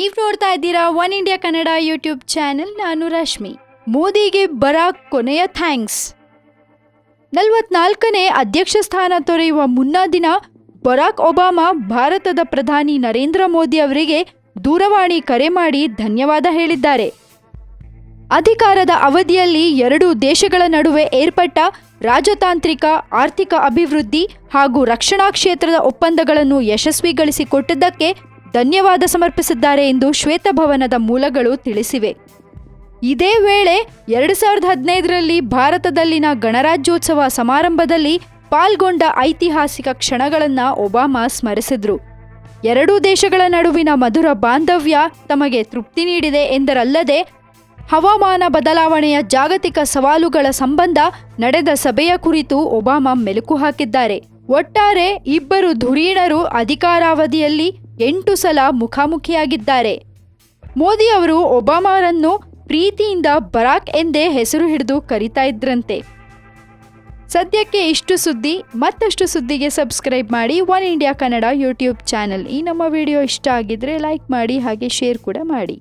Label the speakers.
Speaker 1: ನೀವು ನೋಡ್ತಾ ಇದ್ದೀರಾ one India Kannada YouTube channel. ನಾನು ರಶ್ಮಿ. ಮೋದಿಗೆ ಬರಾಕ್ ಕೊನೆಯ ಥ್ಯಾಂಕ್ಸ್. 44ನೇ ಅಧ್ಯಕ್ಷ ಸ್ಥಾನ ತೊರೆಯುವ ಮುನ್ನಾ ದಿನ ಬರಾಕ್ ಒಬಾಮಾ ಭಾರತದ ಪ್ರಧಾನಿ ನರೇಂದ್ರ ಮೋದಿ ಅವರಿಗೆ ದೂರವಾಣಿ ಕರೆ ಮಾಡಿ ಧನ್ಯವಾದ ಹೇಳಿದ್ದಾರೆ. ಅಧಿಕಾರದ ಅವಧಿಯಲ್ಲಿ ಎರಡೂ ದೇಶಗಳ ನಡುವೆ ಏರ್ಪಟ್ಟ ರಾಜತಾಂತ್ರಿಕ, ಆರ್ಥಿಕ ಅಭಿವೃದ್ಧಿ ಹಾಗೂ ರಕ್ಷಣಾ ಕ್ಷೇತ್ರದ ಒಪ್ಪಂದಗಳನ್ನು ಯಶಸ್ವಿಗೊಳಿಸಿಕೊಟ್ಟಿದ್ದಕ್ಕೆ ಧನ್ಯವಾದ ಸಮರ್ಪಿಸಿದ್ದಾರೆ ಎಂದು ಶ್ವೇತಭವನದ ಮೂಲಗಳು ತಿಳಿಸಿವೆ. ಇದೇ ವೇಳೆ 2015ರಲ್ಲಿ ಭಾರತದಲ್ಲಿನ ಗಣರಾಜ್ಯೋತ್ಸವ ಸಮಾರಂಭದಲ್ಲಿ ಪಾಲ್ಗೊಂಡ ಐತಿಹಾಸಿಕ ಕ್ಷಣಗಳನ್ನು ಒಬಾಮಾ ಸ್ಮರಿಸಿದ್ರು. ಎರಡೂ ದೇಶಗಳ ನಡುವಿನ ಮಧುರ ಬಾಂಧವ್ಯ ತಮಗೆ ತೃಪ್ತಿ ನೀಡಿದೆ ಎಂದರಲ್ಲದೆ, ಹವಾಮಾನ ಬದಲಾವಣೆಯ ಜಾಗತಿಕ ಸವಾಲುಗಳ ಸಂಬಂಧ ನಡೆದ ಸಭೆಯ ಕುರಿತು ಒಬಾಮಾ ಮೆಲುಕು ಹಾಕಿದ್ದಾರೆ. ಒಟ್ಟಾರೆ ಇಬ್ಬರು ಧುರೀಣರು ಅಧಿಕಾರಾವಧಿಯಲ್ಲಿ 8 ಸಲ ಮುಖಾಮುಖಿಯಾಗಿದ್ದಾರೆ. ಮೋದಿ ಅವರು ಒಬಾಮಾರನ್ನು ಪ್ರೀತಿಯಿಂದ ಬರಾಕ್ ಎಂದೇ ಹೆಸರು ಹಿಡಿದು ಕರೀತಾ ಇದ್ರಂತೆ. ಸದ್ಯಕ್ಕೆ ಇಷ್ಟು ಸುದ್ದಿ. ಮತ್ತಷ್ಟು ಸುದ್ದಿಗೆ ಸಬ್ಸ್ಕ್ರೈಬ್ ಮಾಡಿ one India Kannada YouTube channel. ಈ ನಮ್ಮ ವಿಡಿಯೋ ಇಷ್ಟ ಆಗಿದ್ರೆ ಲೈಕ್ ಮಾಡಿ, ಹಾಗೆ ಶೇರ್ ಕೂಡ ಮಾಡಿ.